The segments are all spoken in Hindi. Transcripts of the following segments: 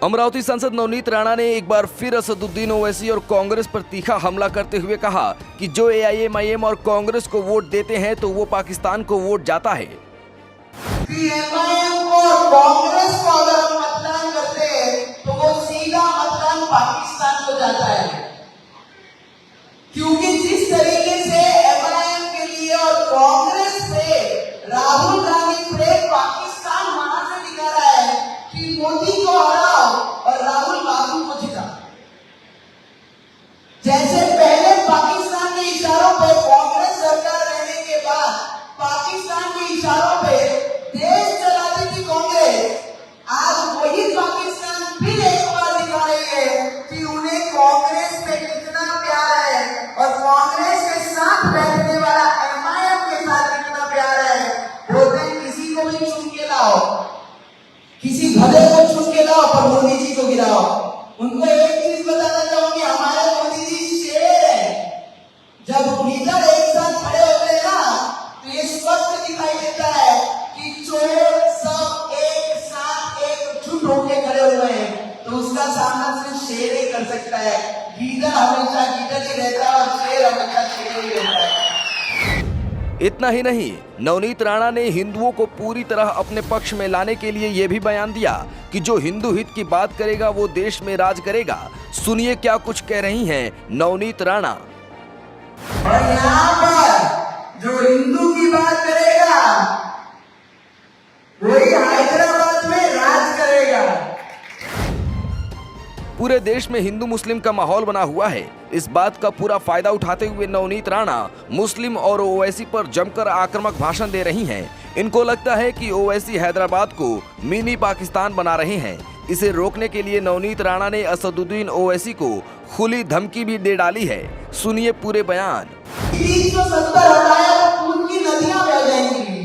अमरावती सांसद नवनीत राणा ने एक बार फिर असदुद्दीन ओवैसी और कांग्रेस पर तीखा हमला करते हुए कहा कि जो एआईएमआईएम और कांग्रेस को वोट देते हैं तो वो पाकिस्तान को वोट जाता है। एमआईएम और कांग्रेस को अगर हम मतदान करते हैं तो वो सीधा मतदान पाकिस्तान को जाता है, क्योंकि जिस तरीके से एमआईएम के लिए और कांग्रेस से राहुल गांधी प्रेम पाकिस्तान वहां से दिखा रहा है कि मोदी को हराओ और राहुल बाबू को जिताओ। जैसे पहले पाकिस्तान के इशारों पर कांग्रेस सरकार रहने के बाद पाकिस्तान के इशारों पे देश चलाती थी कांग्रेस, आज वही पाकिस्तान फिर एक बार दिखा रही है कि उन्हें कांग्रेस पे कितना प्यार है और कांग्रेस के साथ बैठने वाला एमआईएम के साथ कितना प्यार है। बोलते हैं किसी को भी चुन के लाओ, किसी भले को चुन के लाओ पर मोदी जी को गिराओ। उनको एक चीज बताना चाहूंगी, हमारे मोदी जी शेर है। जब लीडर एक साथ खड़े होते हैं ना तो ये स्पष्ट दिखाई देता है कि चोर सब एक साथ एकजुट होकर खड़े हुए हैं, तो उसका सामना सिर्फ शेर ही कर सकता है। लीडर हमेशा लीडर ही रहता है और शेर हमेशा शेर ही रहता है। इतना ही नहीं, नवनीत राणा ने हिंदुओं को पूरी तरह अपने पक्ष में लाने के लिए यह भी बयान दिया कि जो हिंदू हित की बात करेगा वो देश में राज करेगा। सुनिए क्या कुछ कह रही हैं नवनीत राणा। और यहाँ पर जो हिंदू की बात करेगा वही हैदराबाद में राज करेगा। पूरे देश में हिंदू मुस्लिम का माहौल बना हुआ है। इस बात का पूरा फायदा उठाते हुए नवनीत राणा मुस्लिम और ओवैसी पर जमकर आक्रामक भाषण दे रही हैं। इनको लगता है कि ओवैसी हैदराबाद को मिनी पाकिस्तान बना रहे हैं। इसे रोकने के लिए नवनीत राणा ने असदुद्दीन ओवैसी को खुली धमकी भी दे डाली है। सुनिए पूरे बयान। 370 हटाया तो खून की नदियां बह जाएंगी,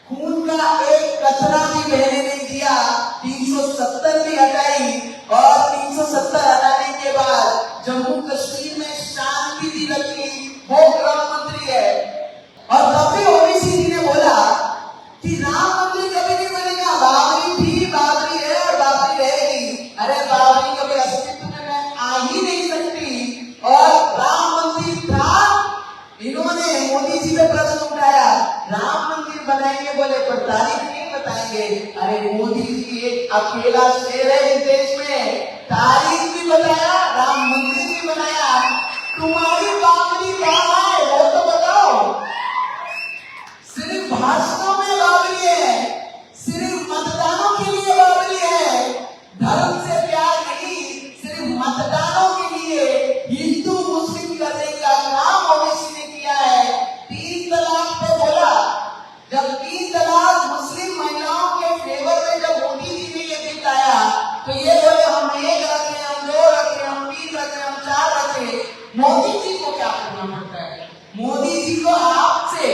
खून का एक कतरा भी बहने नहीं दिया। 370 भी हटाई और 370 हटाने के बाद जम्मू कश्मीर में शांति भी रखी, वो गृह मंत्री है। और तभी ओवैसी जी ने बोला कि राम मंदिर कभी नहीं बनेगा, बाबरी थी, बाबरी है और बाबरी रहेगी। अरे बाबरी कभी अस्तित्व में आ ही नहीं सकती और राम मंदिर था। इन्होंने मोदी जी पे प्रश्न उठाया, राम मंदिर बनाएंगे बोले पर तारीख नहीं बताएंगे। अरे मोदी जी एक अकेला शेर है इस देश में, तारीख भी बताया, राम मंदिर भी बनाया। तुम्हारी बाबरी कहाँ है वो तो बताओ। सिर्फ भाषणों में बाबरी है, सिर्फ मतदानों के लिए बाबरी है, धर्म से प्यार नहीं, सिर्फ मतदानों के लिए हिंदू मुस्लिम करने का काम ओवैसी ने किया है। 3 तलाक पे बोला, जब 3 तलाक मुस्लिम महिलाओं के फेवर में जब मोदी जी ने ये दिखाया तो ये बोले हम 1 रखे, हम 2 रखे, हम 3 रखे, हम 4 रखे। मोदी जी को क्या करना पड़ता है? मोदी जी को आपसे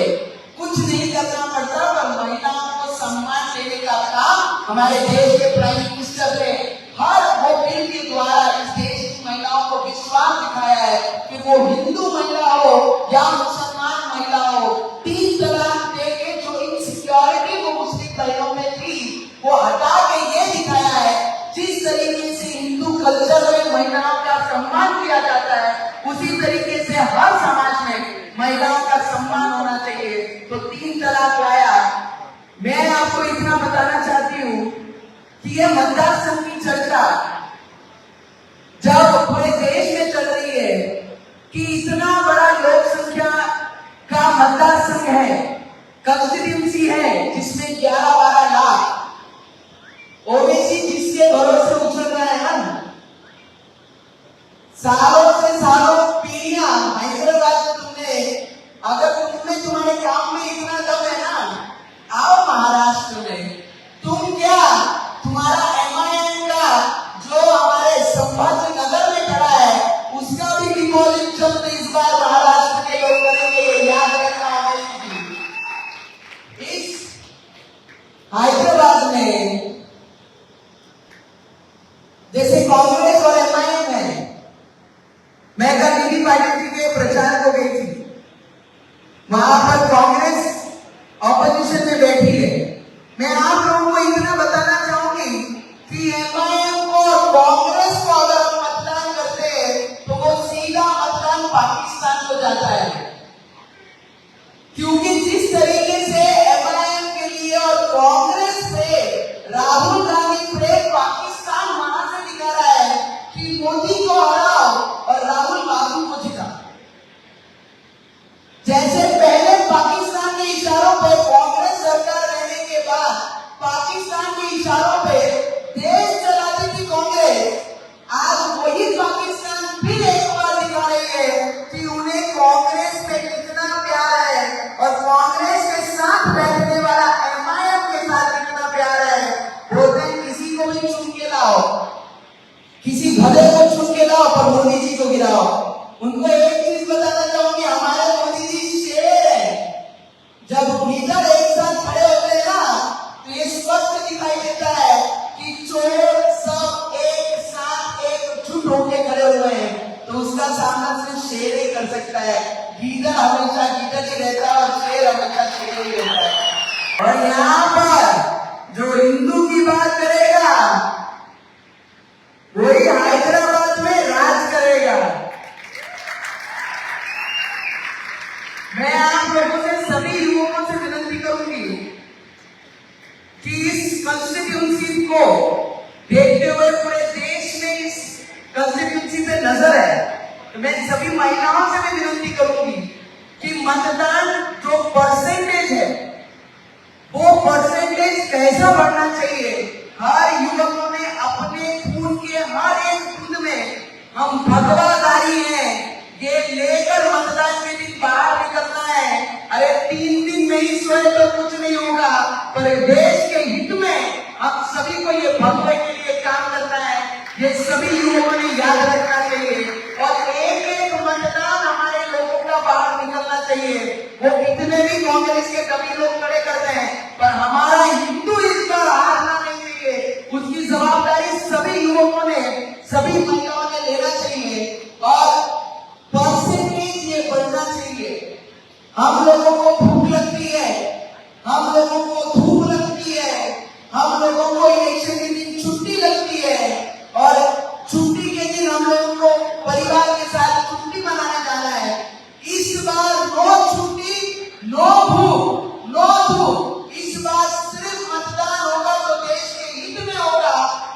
कुछ नहीं करना पड़ता, पर महिलाओं को सम्मान देने का काम हमारे देश के प्राइम मिनिस्टर ने हर वो बिल के द्वारा इस देश की महिलाओं को विश्वास दिखाया है कि वो हिंदू महिला हो या मुसलमान महिला हो, 3 तलाक देके जो इनसिक्योरिटी वो मुस्लिम भाइयों में थी वो हटा के ये दिखाया है जिस तरीके से हिंदू कल्चर में महिलाओं का सम्मान किया जाता है उसी तरीके से हर समाज में महिलाओं का सम्मान होना चाहिए। तो 3 तलाक लाया। मैं आपको इतना बताना चाहती हूँ कि ये मतदार संघ की चर्चा जब पूरे देश में चल रही है कि इतना बड़ा लोक संख्या का मतदार संघ है, कंस्टिट्यूंसी है जिसमें 11-12 लाख, ओवैसी जिसके भरोसे उछल रहा है ना, सालों से सालों पीढ़ियां हैदराबाद में तुमने, अगर तुमने तुम्हारे काम में इतना दम है ना, आओ महाराष्ट्र में। तुम क्या, तुम्हारा एमआईएम का जो हमारे संभाजी नगर में खड़ा है उसका भी डिमोलिशन इस बार महाराष्ट्र के लोग करेंगे, ये याद रखना हमें। इस हैदराबाद में जैसे कांग्रेस और एमआईएम है, मैं कल बीबी पाटिल जी के प्रचार को गई थी, वहां पर कांग्रेस ऑपोजिशन में बैठी है। मैं आप लोगों को इतना बताना चाहूंगी कि एमआईएम को पाकिस्तान को जाता है, क्योंकि जिस तरीके से एमआईएम के लिए और कांग्रेस पे राहुल गांधी प्रेम पाकिस्तान वहां से दिखा रहा है कि मोदी को हराओ और राहुल बाबू को जिताओ। जैसे पहले पाकिस्तान के इशारों पे कांग्रेस सरकार रहने के बाद पाकिस्तान के इशारों पे देश चलाती थी कांग्रेस, आज वही पाकिस्तान फिर एक बार दिखा रही है कि उन्हें कांग्रेस पे कितना प्यार है और कांग्रेस के साथ बैठने वाला एमआईएम के साथ कितना प्यार है। बोलते हैं किसी को भी चुन के लाओ, किसी भले को चुन के लाओ पर मोदी जी को गिराओ। उनको एक चीज बताना चाहूंगी, हमारे मोदी जी शेर है। जब लीडर एक साथ खड़े होते हैं ना तो ये स्पष्ट दिखाई देता है कि चोर सब एक साथ एकजुट होकर खड़े हुए हैं, तो उसका सामना सिर्फ शेर ही कर सकता है। लीडर हमेशा लीडर ही रहता है और शेर हमेशा शेर ही रहता है। और यहाँ पर जो हिंदू की बात करेगा वही हैदराबाद में राज करेगा। मैं आप लोगों से सभी युवकों से विनती करूंगी कि इस कंस्टिट्यूंसी को देखते हुए पूरे देश में इस कंस्टिट्यूंसी पे नजर है, तो मैं सभी महिलाओं से भी विनती करूंगी कि मतदान जो परसेंटेज है वो परसेंटेज कैसा बढ़ना चाहिए। हर युवकों में अपने खून के हर एक बूंद में हम भगवादारी हैं, ये लेकर मतदान के दिन बाहर निकलना है। अरे 3 दिन नहीं सोए तो कुछ नहीं होगा, पर देश के हित में हम सभी को ये भगवे के लिए काम करना है, ये सभी युवकों ने याद रखना चाहिए। और एक एक मतदान हमारे लोगों का बाहर निकलना चाहिए। वो कितने भी कांग्रेस के कभी लोग खड़े करते हैं,